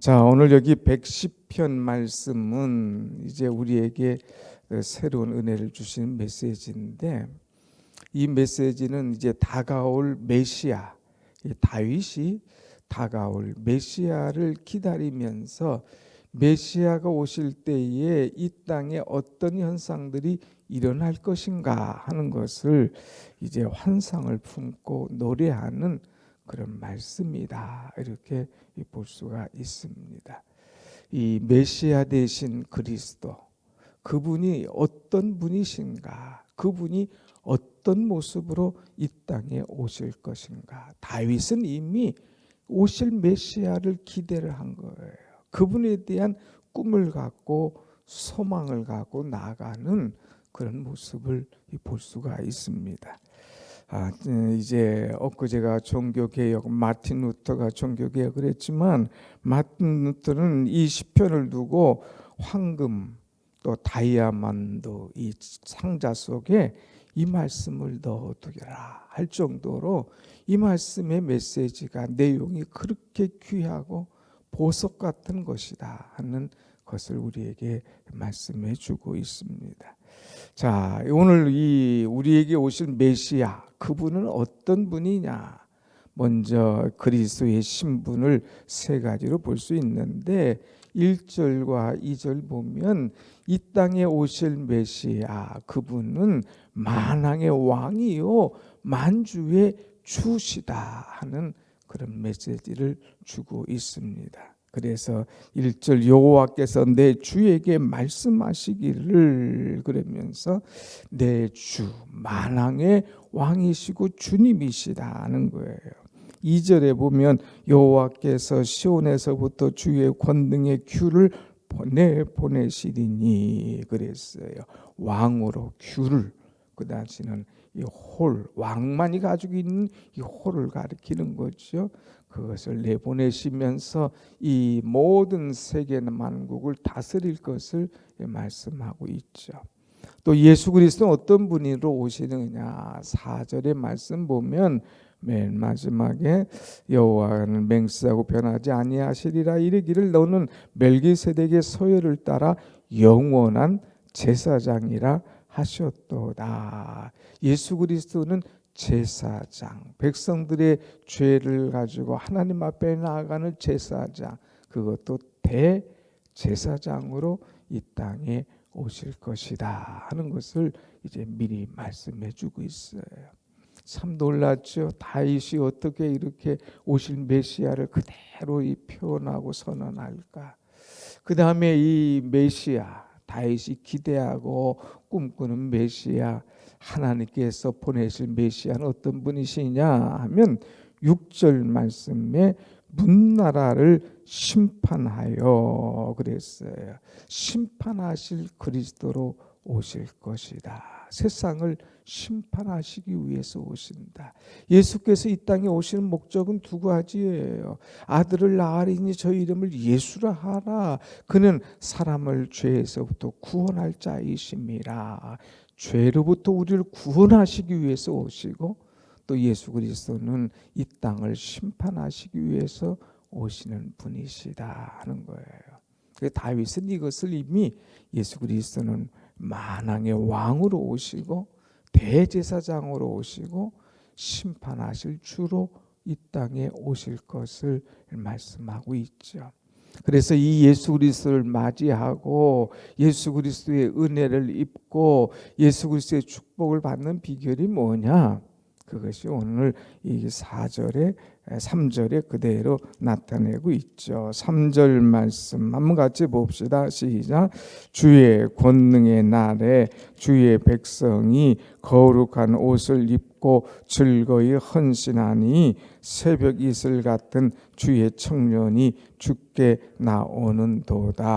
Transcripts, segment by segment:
자, 오늘 여기 110편 말씀은 이제 우리에게 새로운 은혜를 주시는 메시지인데, 이 메시지는 이제 다가올 메시아, 다윗이 다가올 메시아를 기다리면서 메시아가 오실 때에 이 땅에 어떤 현상들이 일어날 것인가 하는 것을 이제 환상을 품고 노래하는 그런 말씀이다, 이렇게 볼 수가 있습니다. 이 메시아 되신 그리스도, 그분이 어떤 분이신가, 그분이 어떤 모습으로 이 땅에 오실 것인가. 다윗은 이미 오실 메시아를 기대를 한 거예요. 그분에 대한 꿈을 갖고 소망을 갖고 나아가는 그런 모습을 볼 수가 있습니다. 이제 엊그제가 종교개혁, 마틴 루터가 종교개혁을 했지만, 마틴 루터는 이 시편을 두고 황금 또 다이아몬드 이 상자 속에 이 말씀을 넣어두라 할 정도로 이 말씀의 메시지가, 내용이 그렇게 귀하고 보석 같은 것이다 하는 것을 우리에게 말씀해 주고 있습니다. 자, 오늘 이 우리에게 오실 메시아, 그분은 어떤 분이냐? 먼저 그리스도의 신분을 세 가지로 볼 수 있는데, 1절과 2절 보면 이 땅에 오실 메시아, 그분은 만왕의 왕이요 만주의 주시다 하는 그런 메시지를 주고 있습니다. 그래서 1절 여호와께서 내 주에게 말씀하시기를, 그러면서 내 주 만왕의 왕이시고 주님이시다 하는 거예요. 2절에 보면 여호와께서 시온에서부터 주의 권능의 큐를 보내시리니 그랬어요. 왕으로 큐를, 그 당시는 이 홀, 왕만이 가지고 있는 이 홀을 가리키는 거죠. 그것을 내보내시면서 이 모든 세계 만국을 다스릴 것을 말씀하고 있죠. 또 예수 그리스도는 어떤 분으로 오시느냐, 4절의 말씀 보면 맨 마지막에 여호와는 맹세하고 변하지 아니하시리라 이르기를 너는 멜기세덱의 소열을 따라 영원한 제사장이라 하셨도다. 예수 그리스도는 제사장, 백성들의 죄를 가지고 하나님 앞에 나아가는 제사장, 그것도 대제사장으로 이 땅에 오실 것이다 하는 것을 이제 미리 말씀해 주고 있어요. 참 놀랐죠. 다윗이 어떻게 이렇게 오실 메시아를 그대로 표현하고 선언할까. 그 다음에 이 메시아, 다윗이 기대하고 꿈꾸는 메시아, 하나님께서 보내실 메시아는 어떤 분이시냐 하면 6절 말씀에 문나라를 심판하여 그랬어요. 심판하실 그리스도로 오실 것이다. 세상을 심판하시기 위해서 오신다. 예수께서 이 땅에 오시는 목적은 두 가지예요. 아들을 낳으리니 저희 이름을 예수라 하라. 그는 사람을 죄에서부터 구원할 자이심이라. 죄로부터 우리를 구원하시기 위해서 오시고, 또 예수 그리스도는 이 땅을 심판하시기 위해서 오시는 분이시다 하는 거예요. 다윗은 이것을 이미 예수 그리스도는 만왕의 왕으로 오시고 대제사장으로 오시고 심판하실 주로 이 땅에 오실 것을 말씀하고 있죠. 그래서 이 예수 그리스도를 맞이하고 예수 그리스도의 은혜를 입고 예수 그리스도의 축복을 받는 비결이 뭐냐? 그것이 오늘 이 4절에 3절에 그대로 나타내고 있죠. 3절 말씀 한번 같이 봅시다. 시작. 주의 권능의 날에 주의 백성이 거룩한 옷을 입고 즐거이 헌신하니 새벽 이슬 같은 주의 청년이 주께 나오는도다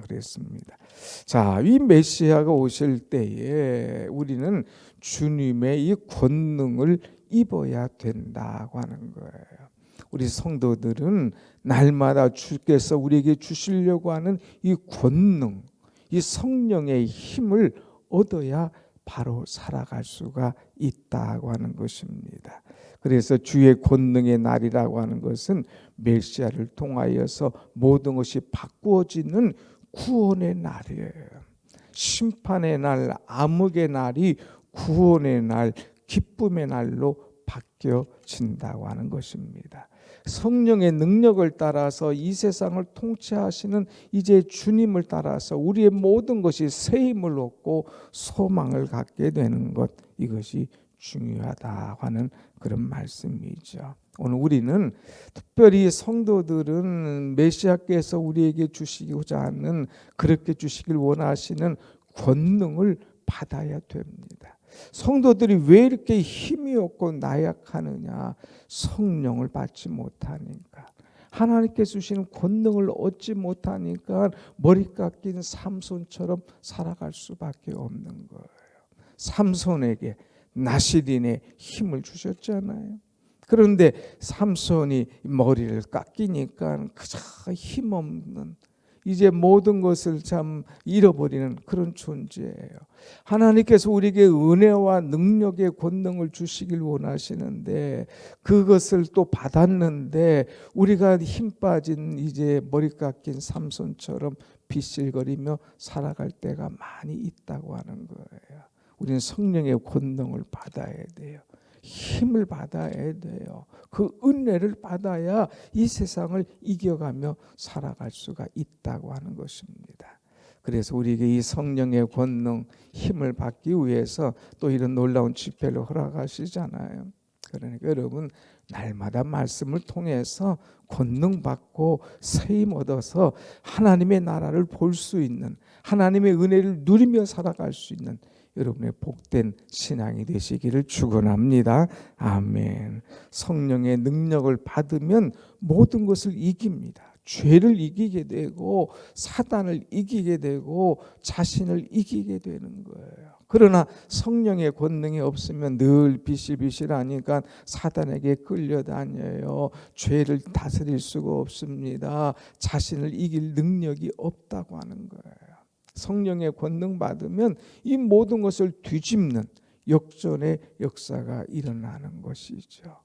그랬습니다. 자, 이 메시아가 오실 때에 우리는 주님의 이 권능을 입어야 된다고 하는 거예요. 우리 성도들은 날마다 주께서 우리에게 주시려고 하는 이 권능, 이 성령의 힘을 얻어야 바로 살아갈 수가 있다고 하는 것입니다. 그래서 주의 권능의 날이라고 하는 것은 메시아를 통하여서 모든 것이 바꾸어지는 구원의 날이에요. 심판의 날, 암흑의 날이 구원의 날, 기쁨의 날로 바뀌어진다고 하는 것입니다. 성령의 능력을 따라서 이 세상을 통치하시는 이제 주님을 따라서 우리의 모든 것이 새 힘을 얻고 소망을 갖게 되는 것, 이것이 중요하다고 하는 그런 말씀이죠. 오늘 우리는 특별히 성도들은 메시아께서 우리에게 주시고자 하는, 그렇게 주시길 원하시는 권능을 받아야 됩니다. 성도들이 왜 이렇게 힘이 없고 나약하느냐? 성령을 받지 못하니까, 하나님께서 주시는 권능을 얻지 못하니까 머리 깎인 삼손처럼 살아갈 수밖에 없는 거예요. 삼손에게 나시린의 힘을 주셨잖아요. 그런데 삼손이 머리를 깎이니까 그저 힘없는, 이제 모든 것을 참 잃어버리는 그런 존재예요. 하나님께서 우리에게 은혜와 능력의 권능을 주시길 원하시는데, 그것을 또 받았는데 우리가 힘 빠진 이제 머리 깎인 삼손처럼 비실거리며 살아갈 때가 많이 있다고 하는 거예요. 우리는 성령의 권능을 받아야 돼요. 힘을 받아야 돼요. 그 은혜를 받아야 이 세상을 이겨가며 살아갈 수가 있다고 하는 것입니다. 그래서 우리에게 이 성령의 권능, 힘을 받기 위해서 또 이런 놀라운 집회를 허락하시잖아요. 그러니까 여러분, 날마다 말씀을 통해서 권능 받고 새 힘 얻어서 하나님의 나라를 볼 수 있는, 하나님의 은혜를 누리며 살아갈 수 있는 여러분의 복된 신앙이 되시기를 축원합니다. 아멘. 성령의 능력을 받으면 모든 것을 이깁니다. 죄를 이기게 되고 사단을 이기게 되고 자신을 이기게 되는 거예요. 그러나 성령의 권능이 없으면 늘 비실비실하니까 사단에게 끌려다녀요. 죄를 다스릴 수가 없습니다. 자신을 이길 능력이 없다고 하는 거예요. 성령의 권능 받으면 이 모든 것을 뒤집는 역전의 역사가 일어나는 것이죠.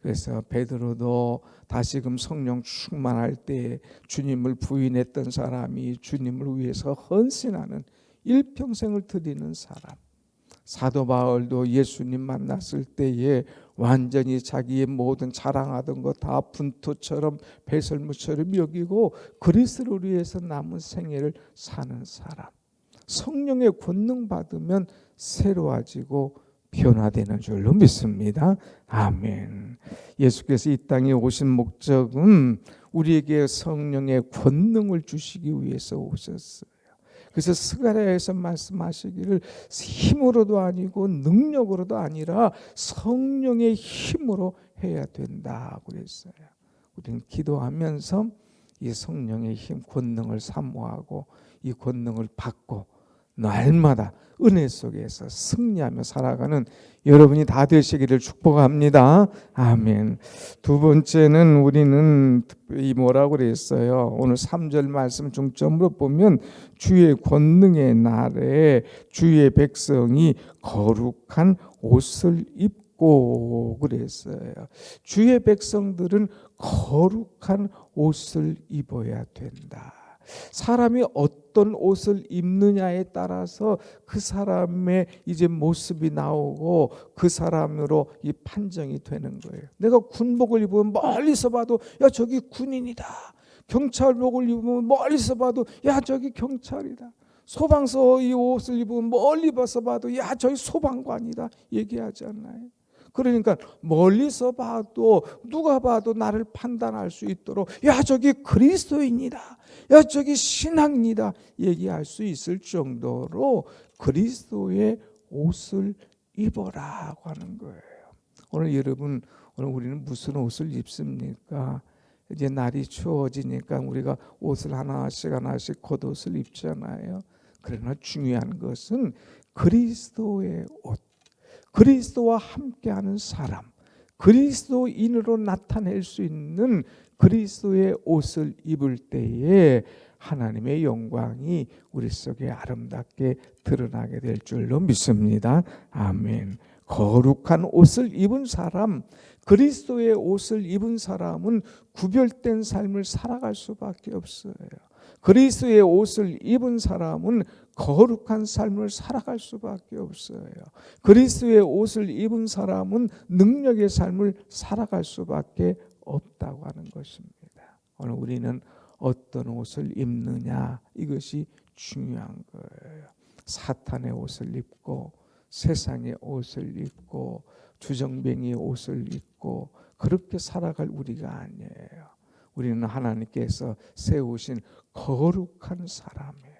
그래서 베드로도 다시금 성령 충만할 때 주님을 부인했던 사람이 주님을 위해서 헌신하는 일평생을 드리는 사람, 사도 바울도 예수님 만났을 때에 완전히 자기의 모든 자랑하던 것 다 분토처럼 배설물처럼 여기고 그리스도를 위해서 남은 생애를 사는 사람. 성령의 권능 받으면 새로워지고 변화되는 줄로 믿습니다. 아멘. 예수께서 이 땅에 오신 목적은 우리에게 성령의 권능을 주시기 위해서 오셨어요. 그래서 스가랴에서 말씀하시기를 힘으로도 아니고 능력으로도 아니라 성령의 힘으로 해야 된다고 그랬어요. 우리는 기도하면서 이 성령의 힘, 권능을 사모하고 이 권능을 받고 날마다 은혜 속에서 승리하며 살아가는 여러분이 다 되시기를 축복합니다. 아멘. 두 번째는 우리는 이 뭐라고 그랬어요? 오늘 3절 말씀 중점으로 보면 주의 권능의 날에 주의 백성이 거룩한 옷을 입고 그랬어요. 주의 백성들은 거룩한 옷을 입어야 된다. 사람이 어떤 옷을 입느냐에 따라서 그 사람의 이제 모습이 나오고 그 사람으로 이 판정이 되는 거예요. 내가 군복을 입으면 멀리서 봐도 야 저기 군인이다. 경찰복을 입으면 멀리서 봐도 야 저기 경찰이다. 소방서 이 옷을 입으면 멀리 봐서 봐도 야 저기 소방관이다 얘기하지 않나요? 그러니까 멀리서 봐도 누가 봐도 나를 판단할 수 있도록 야 저기 그리스도인이다, 야 저기 신앙이다 얘기할 수 있을 정도로 그리스도의 옷을 입어라고 하는 거예요. 오늘 여러분, 오늘 우리는 무슨 옷을 입습니까? 이제 날이 추워지니까 우리가 옷을 하나씩 겉옷을 입잖아요. 그러나 중요한 것은 그리스도의 옷, 그리스도와 함께하는 사람, 그리스도인으로 나타낼 수 있는 그리스도의 옷을 입을 때에 하나님의 영광이 우리 속에 아름답게 드러나게 될 줄로 믿습니다. 아멘. 거룩한 옷을 입은 사람, 그리스도의 옷을 입은 사람은 구별된 삶을 살아갈 수밖에 없어요. 그리스도의 옷을 입은 사람은 거룩한 삶을 살아갈 수밖에 없어요. 그리스도의 옷을 입은 사람은 능력의 삶을 살아갈 수밖에 없다고 하는 것입니다. 오늘 우리는 어떤 옷을 입느냐, 이것이 중요한 거예요. 사탄의 옷을 입고 세상의 옷을 입고 주정뱅이의 옷을 입고 그렇게 살아갈 우리가 아니에요. 우리는 하나님께서 세우신 거룩한 사람이에요.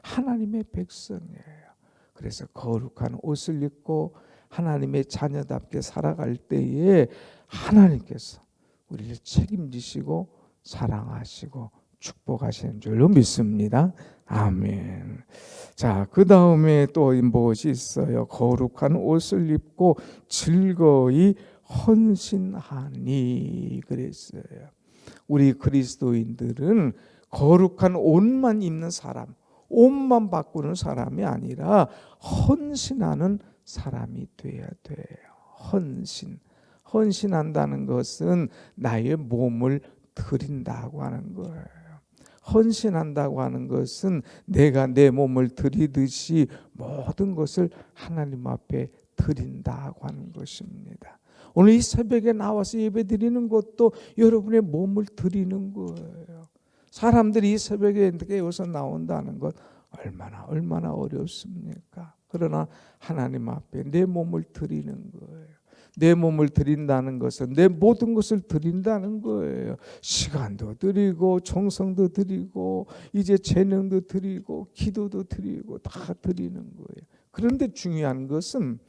하나님의 백성이에요. 그래서 거룩한 옷을 입고 하나님의 자녀답게 살아갈 때에 하나님께서 우리를 책임지시고 사랑하시고 축복하시는 줄로 믿습니다. 아멘. 자, 그 다음에 또 무엇이 있어요? 거룩한 옷을 입고 즐거이 헌신하니 그랬어요. 우리 그리스도인들은 거룩한 옷만 입는 사람, 옷만 바꾸는 사람이 아니라 헌신하는 사람이 돼야 돼요. 헌신한다는 것은 나의 몸을 드린다고 하는 거예요. 헌신한다고 하는 것은 내가 내 몸을 드리듯이 모든 것을 하나님 앞에 드린다고 하는 것입니다. 오늘 이 새벽에 나와서 예배 드리는 것도 여러분의 몸을 드리는 거예요. 사람들이 이 새벽에 깨어서 나온다는 것 얼마나 어렵습니까? 그러나 하나님 앞에 내 몸을 드리는 거예요. 내 몸을 드린다는 것은 내 모든 것을 드린다는 거예요. 시간도 드리고 정성도 드리고 이제 재능도 드리고 기도도 드리고 다 드리는 거예요. 그런데 중요한 것은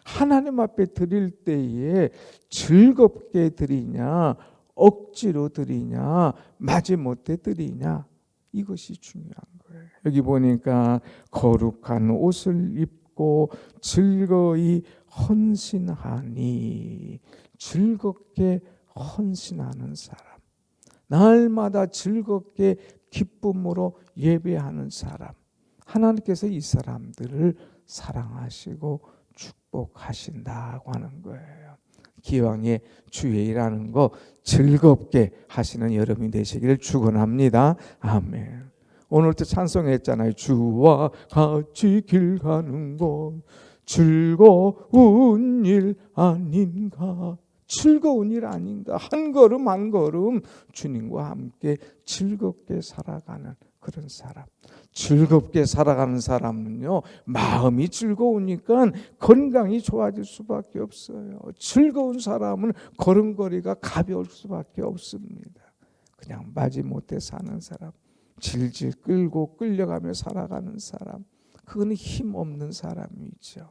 하나님 앞에 드릴 때에 즐겁게 드리냐, 억지로 드리냐, 마지못해 드리냐, 이것이 중요한 거예요. 여기 보니까 거룩한 옷을 입고 즐거이 헌신하니, 즐겁게 헌신하는 사람, 날마다 즐겁게 기쁨으로 예배하는 사람, 하나님께서 이 사람들을 사랑하시고 축복하신다고 하는 거예요. 기왕에 주의 일하는 거 즐겁게 하시는 여러분이 되시기를 축원합니다. 아멘. 오늘도 찬송했잖아요. 주와 같이 길 가는 것 즐거운 일 아닌가. 즐거운 일 아닌가. 한 걸음 한 걸음 주님과 함께 즐겁게 살아가는 그런 사람. 즐겁게 살아가는 사람은요, 마음이 즐거우니까 건강이 좋아질 수밖에 없어요. 즐거운 사람은 걸음걸이가 가벼울 수밖에 없습니다. 그냥 마지못해 사는 사람, 질질 끌고 끌려가며 살아가는 사람, 그거는 힘없는 사람이죠.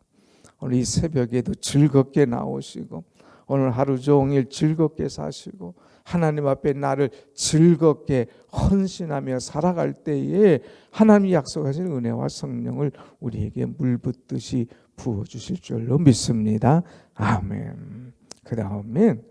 오늘 이 새벽에도 즐겁게 나오시고 오늘 하루 종일 즐겁게 사시고 하나님 앞에 나를 즐겁게 헌신하며 살아갈 때에 하나님이 약속하신 은혜와 성령을 우리에게 물붓듯이 부어주실 줄로 믿습니다. 아멘. 그 다음에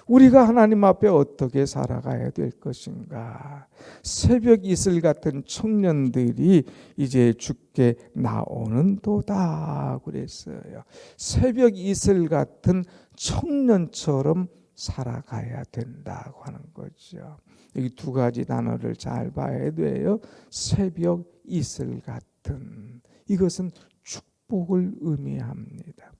우리가 하나님 앞에 어떻게 살아가야 될 것인가. 새벽 이슬 같은 청년들이 이제 죽게 나오는도다 그랬어요. 새벽 이슬 같은 청년처럼 살아가야 된다고 하는 거죠. 여기 두 가지 단어를 잘 봐야 돼요. 새벽 이슬 같은, 이것은 축복을 의미합니다.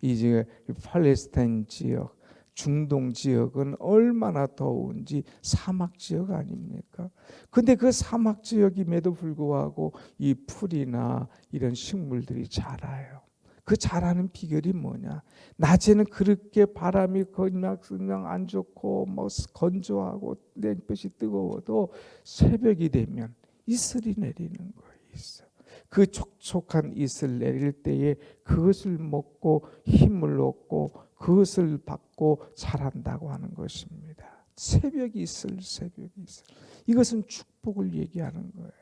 이제 팔레스타인 지역, 중동 지역은 얼마나 더운지 사막 지역 아닙니까? 근데 그 사막 지역임에도 불구하고 이 풀이나 이런 식물들이 자라요. 그 자라는 비결이 뭐냐? 낮에는 그렇게 바람이 그냥 안 좋고 뭐 건조하고 냉볕이 뜨거워도 새벽이 되면 이슬이 내리는 거예요. 이슬. 그 촉촉한 이슬 내릴 때에 그것을 먹고 힘을 얻고 그것을 받고 자란다고 하는 것입니다. 새벽 이슬, 새벽 이슬. 이것은 축복을 얘기하는 거예요.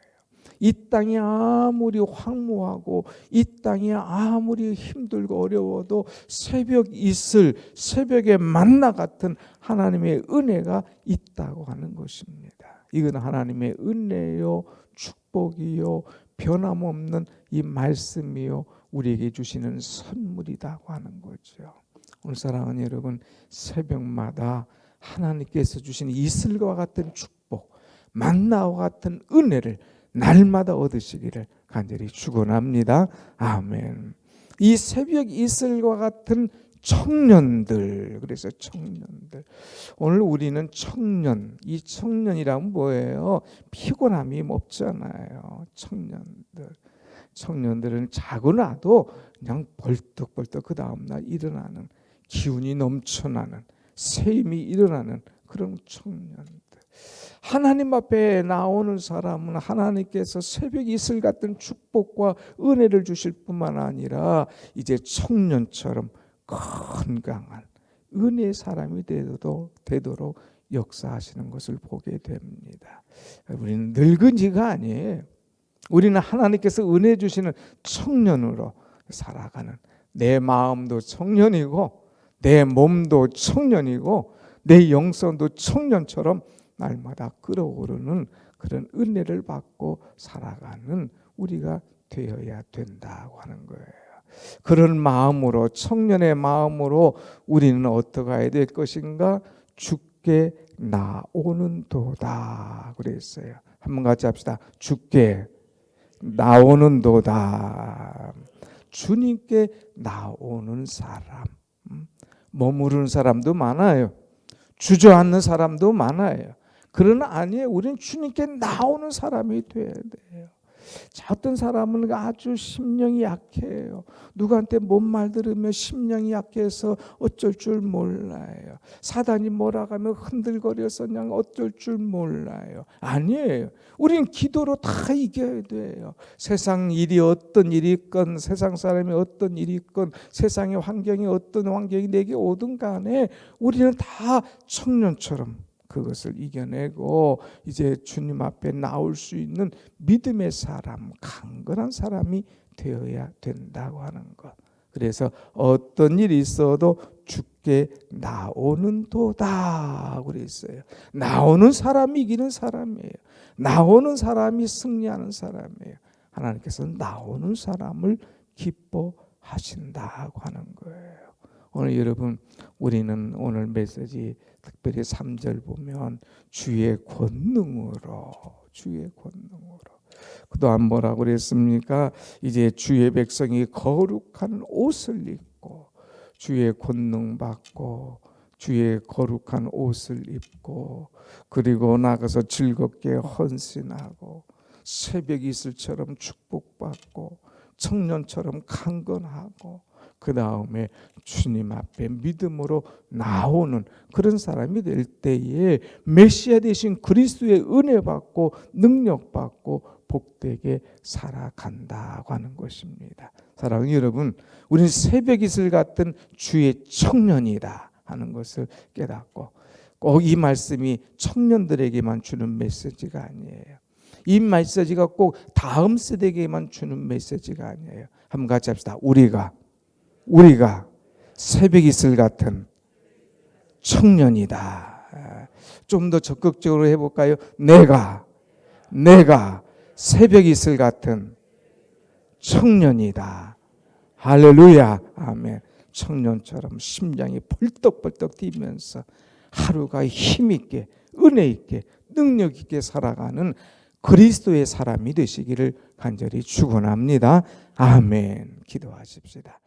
이 땅이 아무리 황무하고 이 땅이 아무리 힘들고 어려워도 새벽 이슬, 새벽의 만나 같은 하나님의 은혜가 있다고 하는 것입니다. 이건 하나님의 은혜요, 축복이요, 변함없는 이 말씀이요, 우리에게 주시는 선물이라고 하는 거죠. 오늘 사랑하는 여러분, 새벽마다 하나님께서 주신 이슬과 같은 축복, 만나와 같은 은혜를 날마다 얻으시기를 간절히 축원합니다. 아멘. 이 새벽 이슬과 같은 청년들, 그래서 청년들. 오늘 우리는 청년, 이 청년이란 뭐예요? 피곤함이 없잖아요. 청년들은 자고 나도 그냥 벌떡벌떡 그 다음날 일어나는, 기운이 넘쳐나는, 새 힘이 일어나는 그런 청년들. 하나님 앞에 나오는 사람은 하나님께서 새벽 이슬 같은 축복과 은혜를 주실 뿐만 아니라 이제 청년처럼 건강한 은혜의 사람이 되도록 역사하시는 것을 보게 됩니다. 우리는 늙은이가 아니에요. 우리는 하나님께서 은혜 주시는 청년으로 살아가는, 내 마음도 청년이고 내 몸도 청년이고 내 영성도 청년처럼 날마다 끌어오르는 그런 은혜를 받고 살아가는 우리가 되어야 된다고 하는 거예요. 그런 마음으로, 청년의 마음으로 우리는 어떠가야 될 것인가? 주께 나오는 도다 그랬어요. 한번 같이 합시다. 주께 나오는 도다. 주님께 나오는 사람, 머무르는 사람도 많아요. 주저앉는 사람도 많아요. 그러나 아니에요. 우리는 주님께 나오는 사람이 돼야 돼요. 자, 어떤 사람은 아주 심령이 약해요. 누구한테 뭔 말 들으면 심령이 약해서 어쩔 줄 몰라요. 사단이 뭐라고 하면 흔들거려서 그냥 어쩔 줄 몰라요. 아니에요. 우리는 기도로 다 이겨야 돼요. 세상 일이 어떤 일이 있건, 세상 사람이 어떤 일이 있건, 세상의 환경이 어떤 환경이 내게 오든 간에 우리는 다 청년처럼 그것을 이겨내고 이제 주님 앞에 나올 수 있는 믿음의 사람, 강건한 사람이 되어야 된다고 하는 것. 그래서 어떤 일이 있어도 주께 나오는 도다 그랬어요. 나오는 사람이 이기는 사람이에요. 나오는 사람이 승리하는 사람이에요. 하나님께서 나오는 사람을 기뻐하신다고 하는 거예요. 오늘 여러분, 우리는 오늘 메시지 특별히 3절 보면 주의 권능으로 그동안 뭐라고 그랬습니까? 이제 주의 백성이 거룩한 옷을 입고 주의 권능 받고 주의 거룩한 옷을 입고 그리고 나가서 즐겁게 헌신하고 새벽 이슬처럼 축복받고 청년처럼 강건하고 그 다음에 주님 앞에 믿음으로 나오는 그런 사람이 될 때에 메시아 되신 그리스도의 은혜 받고 능력 받고 복되게 살아간다고 하는 것입니다. 사랑하는 여러분, 우리는 새벽 이슬 같은 주의 청년이다 하는 것을 깨닫고 꼭 이 말씀이 청년들에게만 주는 메시지가 아니에요. 이 메시지가 꼭 다음 세대에게만 주는 메시지가 아니에요. 한번 같이 합시다. 우리가 새벽 이슬 같은 청년이다. 좀 더 적극적으로 해볼까요? 내가 새벽 이슬 같은 청년이다. 할렐루야. 아멘. 청년처럼 심장이 벌떡벌떡 뛰면서 하루가 힘있게 은혜있게 능력있게 살아가는 그리스도의 사람이 되시기를 간절히 축원합니다. 아멘. 기도하십시다.